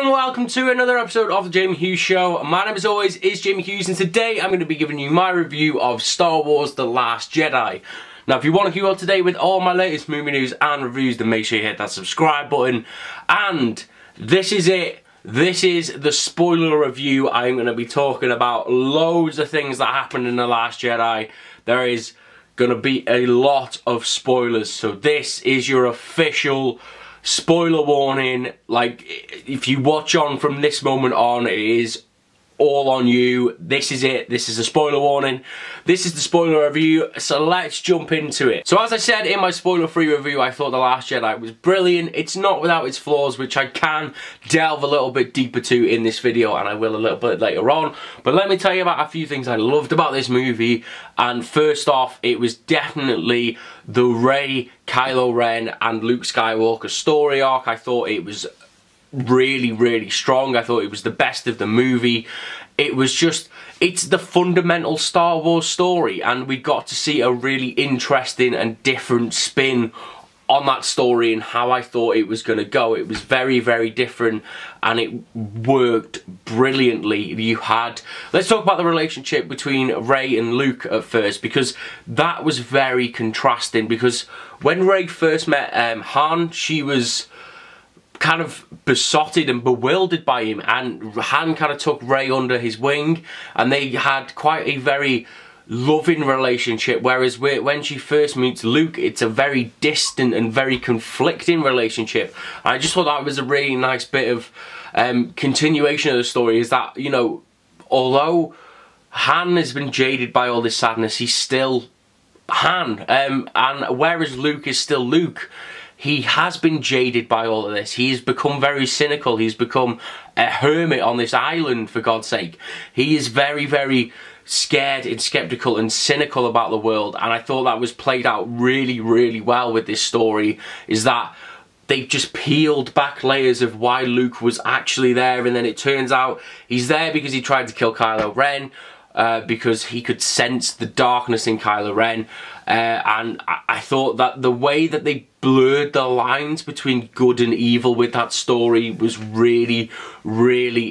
and welcome to another episode of The Jamie Hughes Show. My name as always is Jamie Hughes, and today I'm going to be giving you my review of Star Wars The Last Jedi. Now if you want to keep up to date with all my latest movie news and reviews, then make sure you hit that subscribe button. And this is it. This is the spoiler review. I'm going to be talking about loads of things that happened in The Last Jedi. There is going to be a lot of spoilers, so this is your official spoiler warning. Like, if you watch on from this moment on, it is all on you. This is it. This is a spoiler warning. This is the spoiler review, so let's jump into it. So as I said in my spoiler-free review, I thought The Last Jedi was brilliant. It's not without its flaws, which I can delve a little bit deeper to in this video, and I will a little bit later on. But let me tell you about a few things I loved about this movie. And first off, it was definitely the Rey, Kylo Ren and Luke Skywalker story arc. I thought it was really strong. I thought it was the best of the movie. It was just, it's the fundamental Star Wars story, and we got to see a really interesting and different spin on that story and how I thought it was going to go. It was very different, and it worked brilliantly. You had, let's talk about the relationship between Rey and Luke at first, because that was very contrasting. Because when Rey first met Han, she was kind of besotted and bewildered by him, and Han kind of took Rey under his wing, and they had quite a very loving relationship. Whereas when she first meets Luke, it's a very distant and very conflicting relationship. And I just thought that was a really nice bit of continuation of the story, is that, you know, although Han has been jaded by all this sadness, he's still Han, and whereas Luke is still Luke, he has been jaded by all of this. He's become very cynical. He's become a hermit on this island, for God's sake. He is very scared and skeptical and cynical about the world, and I thought that was played out really well with this story, is that they just peeled back layers of why Luke was actually there, and then it turns out he's there because he tried to kill Kylo Ren, because he could sense the darkness in Kylo Ren, and I thought that the way that they blurred the lines between good and evil with that story was really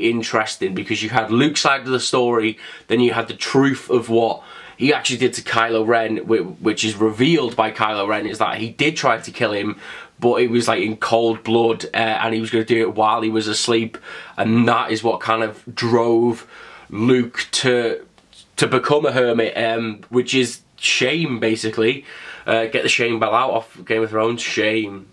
interesting, because you had Luke's side of the story, then you had the truth of what he actually did to Kylo Ren, which is revealed by Kylo Ren, is that he did try to kill him, but it was like in cold blood, and he was going to do it while he was asleep, and that is what kind of drove Luke to become a hermit, which is shame, basically. Get the shame bell out off Game of Thrones. Shame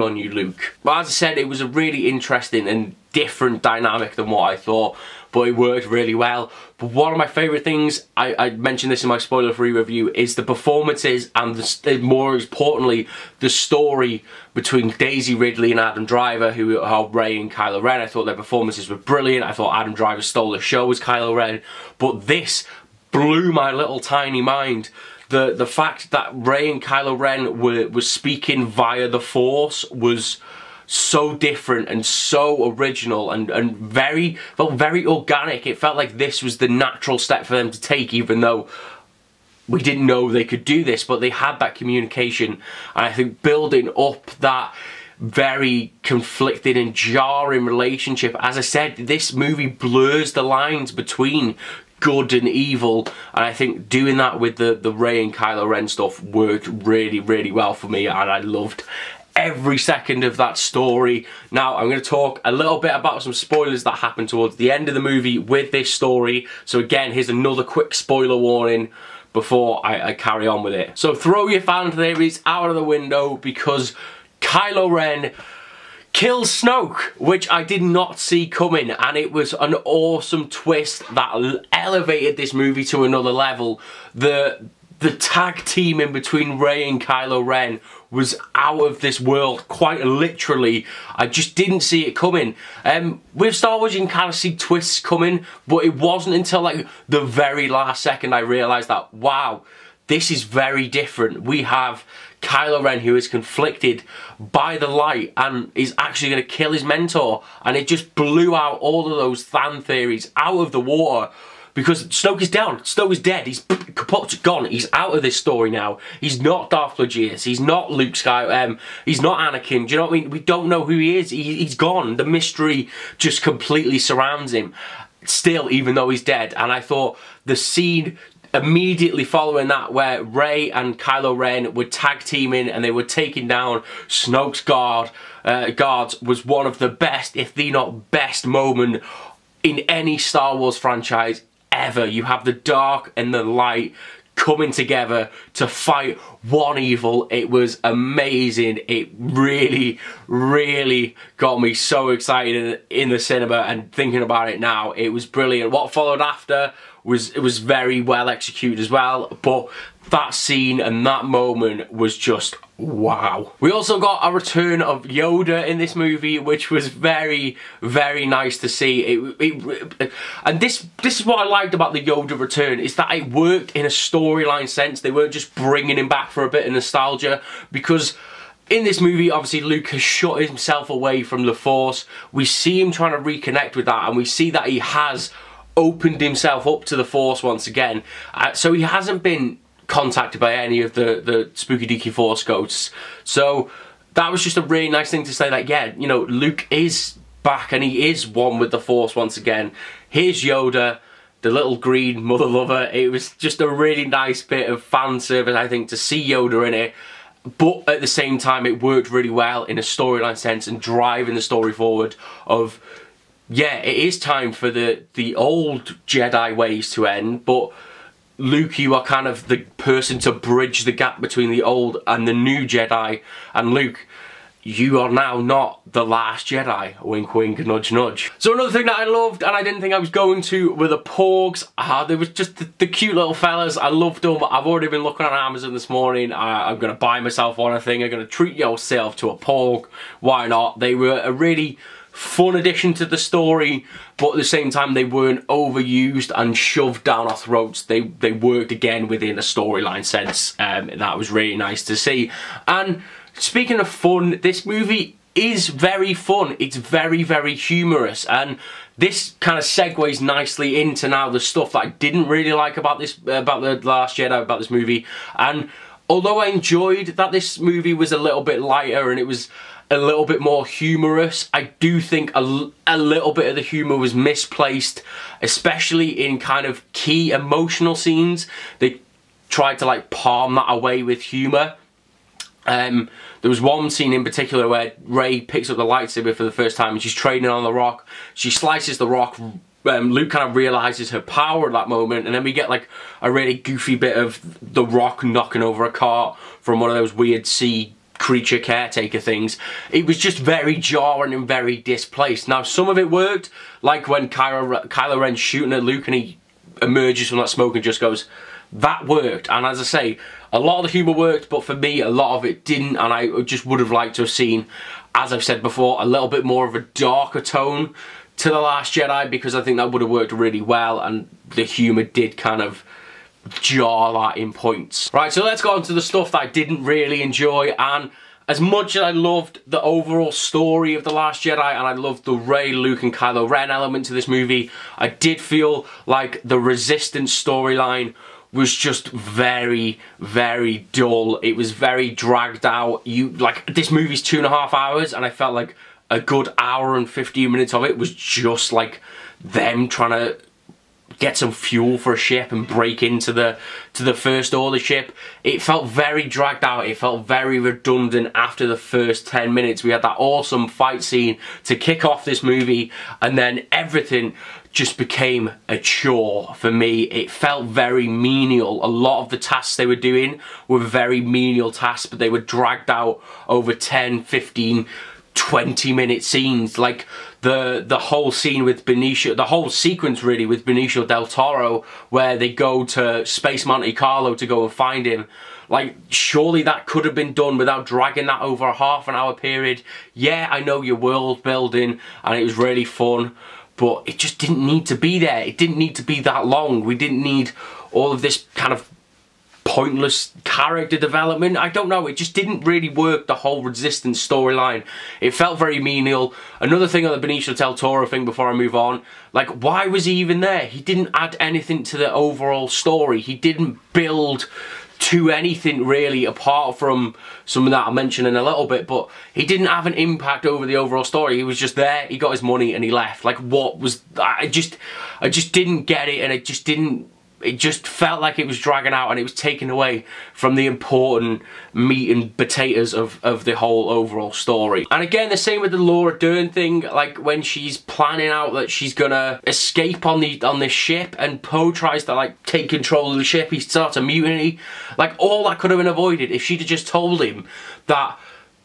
on you, Luke. But as I said, it was a really interesting and different dynamic than what I thought, but it worked really well. But one of my favourite things, I mentioned this in my spoiler-free review, is the performances and more importantly, the story between Daisy Ridley and Adam Driver, who are Rey and Kylo Ren. I thought their performances were brilliant. I thought Adam Driver stole the show as Kylo Ren, but this blew my little tiny mind. The fact that Rey and Kylo Ren were speaking via the Force was so different and so original, and felt very organic. It felt like this was the natural step for them to take, even though we didn't know they could do this, but they had that communication. And I think building up that very conflicted and jarring relationship, as I said, this movie blurs the lines between good and evil, and I think doing that with the Rey and Kylo Ren stuff worked really well for me, and I loved every second of that story. Now I'm going to talk a little bit about some spoilers that happen towards the end of the movie with this story. So again, here's another quick spoiler warning before I carry on with it. So throw your fan theories out of the window, because Kylo Ren kills Snoke, which I did not see coming, and it was an awesome twist that elevated this movie to another level. The tag team in between Rey and Kylo Ren was out of this world, quite literally. I just didn't see it coming. With Star Wars, you can kind of see twists coming, but it wasn't until like the very last second I realised that, wow, this is very different. We have Kylo Ren, who is conflicted by the light and is actually going to kill his mentor, and it just blew out all of those fan theories out of the water. because Snoke is down. Snoke is dead. He's kaput, gone. He's out of this story now. He's not Darth Plagueis. He's not Luke Skywalker. He's not Anakin. Do you know what I mean? We don't know who he is. He's gone. The mystery just completely surrounds him. Still, even though he's dead. And I thought the scene immediately following that, where Rey and Kylo Ren were tag teaming and they were taking down Snoke's guards, was one of the best, if the not best, moment in any Star Wars franchise ever. You have the dark and the light coming together to fight one evil. It was amazing. It really, really got me so excited in the cinema, and thinking about it now, it was brilliant. What followed after was very well executed as well, but that scene and that moment was just wow. We also got a return of Yoda in this movie, which was very, very nice to see. And this is what I liked about the Yoda return, is that it worked in a storyline sense. They weren't just bringing him back for a bit of nostalgia, because in this movie, obviously, Luke has shut himself away from the Force. We see him trying to reconnect with that, and we see that he has opened himself up to the Force once again. So he hasn't been contacted by any of the spooky deaky Force ghosts. So that was just a really nice thing to say, that, yeah, you know, Luke is back and he is one with the Force once again. Here's Yoda, the little green mother lover. It was just a really nice bit of fan service, I think, to see Yoda in it. But at the same time, it worked really well in a storyline sense and driving the story forward of, yeah, it is time for the old Jedi ways to end, but Luke, you are kind of the person to bridge the gap between the old and the new Jedi, and Luke, you are now not the last Jedi. Wink wink, nudge nudge. So another thing that I loved, and I didn't think I was going to, were the Porgs. They were just the cute little fellas. I loved them. I've already been looking on Amazon this morning. I'm going to buy myself one. I think I'm going to treat yourself to a Porg. Why not? They were a really fun addition to the story, but at the same time they weren't overused and shoved down our throats. They worked again within a storyline sense, and that was really nice to see. And speaking of fun, this movie is very fun. It's very, very humorous, and this kind of segues nicely into now the stuff that I didn't really like about this, about The Last Jedi, about this movie. And although I enjoyed that this movie was a little bit lighter and it was a little bit more humorous, I do think a little bit of the humour was misplaced, especially in kind of key emotional scenes. They tried to like palm that away with humour. There was one scene in particular where Rey picks up the lightsaber for the first time and she's training on the rock. She slices the rock. Luke kind of realises her power at that moment, and then we get like a really goofy bit of the rock knocking over a cart from one of those weird sea creature caretaker things. It was just very jarring and very displaced. Now, some of it worked, like when Kylo Ren's shooting at Luke and he emerges from that smoke and just goes, that worked. And as I say, a lot of the humour worked, but for me, a lot of it didn't, and I just would have liked to have seen, as I've said before, a little bit more of a darker tone to The Last Jedi, because I think that would have worked really well, and the humour did kind of jar that in points. Right, so let's go on to the stuff that I didn't really enjoy. And as much as I loved the overall story of The Last Jedi, and I loved the Rey, Luke and Kylo Ren element to this movie, I did feel like the Resistance storyline was just very, very dull. It was very dragged out. This movie's 2.5 hours, and I felt like a good hour and 15 minutes of it was just like them trying to get some fuel for a ship and break into the First Order ship. It felt very dragged out. It felt very redundant after the first 10 minutes. We had that awesome fight scene to kick off this movie, and then everything just became a chore for me. It felt very menial. A lot of the tasks they were doing were very menial tasks, but they were dragged out over 10, 15, 20-minute scenes. Like the whole scene with Benicio, the whole sequence really with Benicio del Toro, where they go to Space Monte Carlo to go and find him. Like, surely that could have been done without dragging that over a half-an-hour period. Yeah, I know you're world building and it was really fun, but it just didn't need to be there. It didn't need to be that long. We didn't need all of this kind of pointless character development. I don't know, it just didn't really work, the whole Resistance storyline. It felt very menial. Another thing on the Benicio del Toro thing before I move on, like, why was he even there? He didn't add anything to the overall story. He didn't build to anything really, apart from something that I'll mention in a little bit, but he didn't have an impact over the overall story. He was just there, he got his money and he left. Like, what was, I just didn't get it, and it just felt like it was dragging out, and it was taken away from the important meat and potatoes of the whole overall story. And again, the same with the Laura Dern thing, like when she's planning out that she's gonna escape on this ship, and Poe tries to like take control of the ship, he starts a mutiny. Like, all that could have been avoided if she'd have just told him that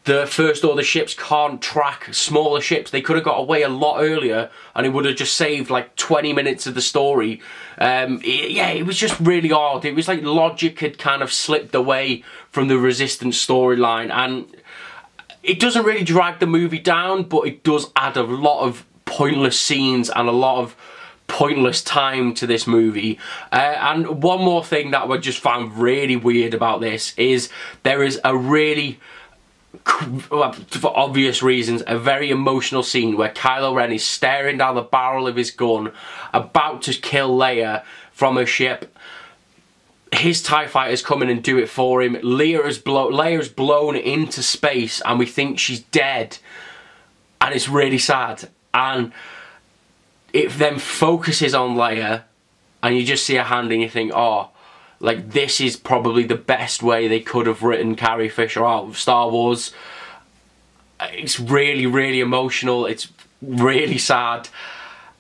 the First Order ships can't track smaller ships. They could have got away a lot earlier, and it would have just saved like 20 minutes of the story. Yeah, it was just really odd. It was like logic had kind of slipped away from the Resistance storyline, and it doesn't really drag the movie down, but it does add a lot of pointless scenes and a lot of pointless time to this movie. And one more thing that I just found really weird about this is there is a really, for obvious reasons, a very emotional scene where Kylo Ren is staring down the barrel of his gun, about to kill Leia from her ship. His TIE fighters come in and do it for him. Leia's blown into space, and we think she's dead, and it's really sad. And it then focuses on Leia, and you just see a hand, and you think, oh, like, this is probably the best way they could have written Carrie Fisher out of Star Wars. It's really, really emotional. It's really sad.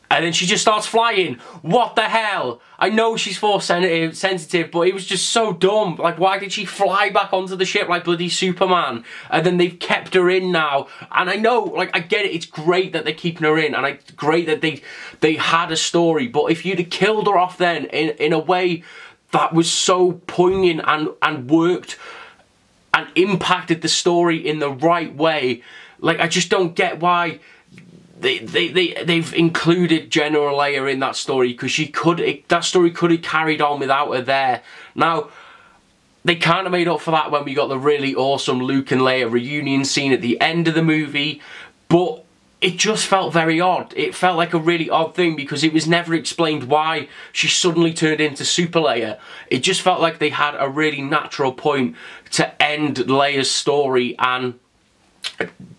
And then she just starts flying. What the hell? I know she's force sensitive, but it was just so dumb. Like, why did she fly back onto the ship like bloody Superman? And then they've kept her in now. And I know, like, I get it. It's great that they're keeping her in, and it's great that they had a story. But if you'd have killed her off then in a way that was so poignant and worked and impacted the story in the right way, like, I just don't get why they've included General Leia in that story, because that story could have carried on without her there. Now, they kind of made up for that when we got the really awesome Luke and Leia reunion scene at the end of the movie, but it just felt very odd. It felt like a really odd thing, because it was never explained why she suddenly turned into Super Leia. It just felt like they had a really natural point to end Leia's story, and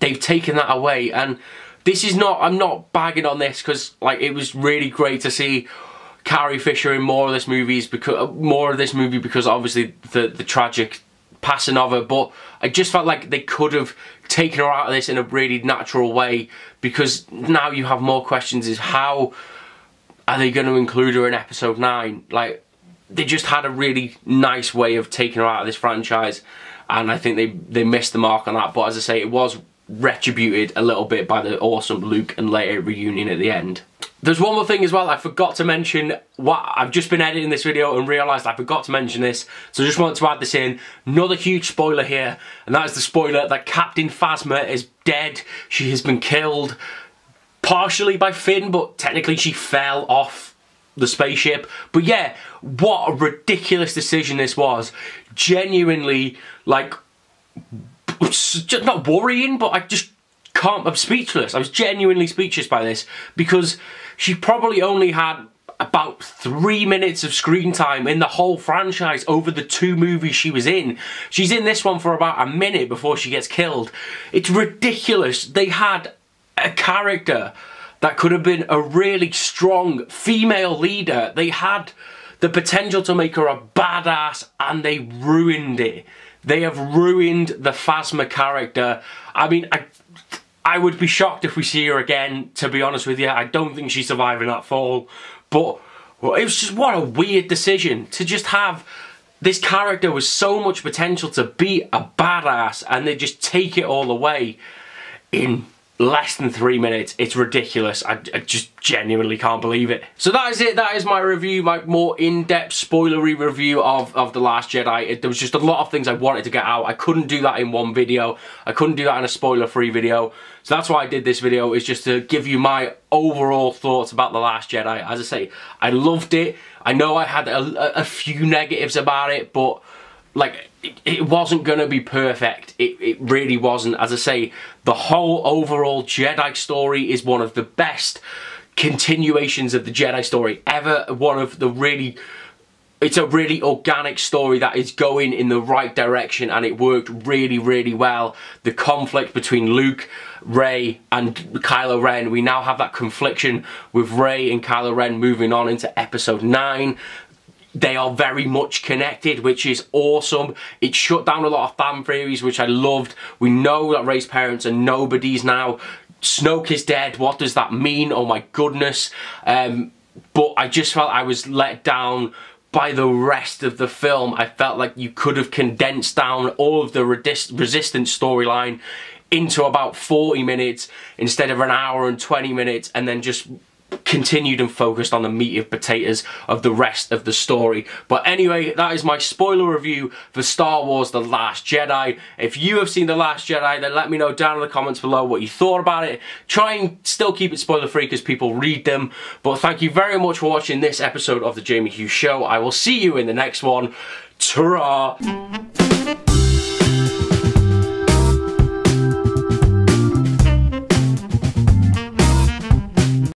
they've taken that away. And this is not, I'm not bagging on this, because like, it was really great to see Carrie Fisher in more of this movie because obviously the tragic passing of her, but I just felt like they could have taken her out of this in a really natural way, because now you have more questions, is how are they going to include her in episode 9? Like, they just had a really nice way of taking her out of this franchise, and I think they missed the mark on that. But as I say, it was retributed a little bit by the awesome Luke and Leia reunion at the end. There's one more thing as well I forgot to mention. I've just been editing this video and realised I forgot to mention this, so I just wanted to add this in. Another huge spoiler here, and that is the spoiler that Captain Phasma is dead. She has been killed, partially by Finn, but technically she fell off the spaceship. But yeah, what a ridiculous decision this was. Genuinely, like, just not worrying, but I just can't, I'm speechless. I was genuinely speechless by this, because she probably only had about 3 minutes of screen time in the whole franchise over the 2 movies she was in. She's in this one for about a minute before she gets killed. It's ridiculous. They had a character that could have been a really strong female leader. They had the potential to make her a badass, and they ruined it. They have ruined the Phasma character. I mean, I would be shocked if we see her again, to be honest with you. I don't think she's surviving that fall. But well, it was just, what a weird decision to just have this character with so much potential to be a badass, and they just take it all away in less than 3 minutes. It's ridiculous. I just genuinely can't believe it. So that is it. That is my review, my more in-depth spoilery review of The Last Jedi. There was just a lot of things I wanted to get out. I couldn't do that in one video. I couldn't do that in a spoiler-free video. So that's why I did this video, is just to give you my overall thoughts about The Last Jedi. As I say, I loved it. I know I had a few negatives about it, but like, it wasn't going to be perfect. It really wasn't. As I say, the whole overall Jedi story is one of the best continuations of the Jedi story ever. One of the really... It's a really organic story that is going in the right direction, and it worked really, really well. The conflict between Luke, Rey, and Kylo Ren, we now have that confliction with Rey and Kylo Ren moving on into episode 9. They are very much connected, which is awesome. It shut down a lot of fan theories, which I loved. We know that Rey's parents are nobodies now. Snoke is dead. What does that mean? Oh my goodness. But I just felt I was let down by the rest of the film. I felt like you could have condensed down all of the Resistance storyline into about 40 minutes instead of an hour and 20 minutes, and then just continued and focused on the meat and potatoes of the rest of the story. But anyway, that is my spoiler review for Star Wars The Last Jedi. If you have seen The Last Jedi, then let me know down in the comments below what you thought about it. Try and still keep it spoiler free because people read them. But thank you very much for watching this episode of The Jamie Hughes Show. I will see you in the next one. Ta-ra!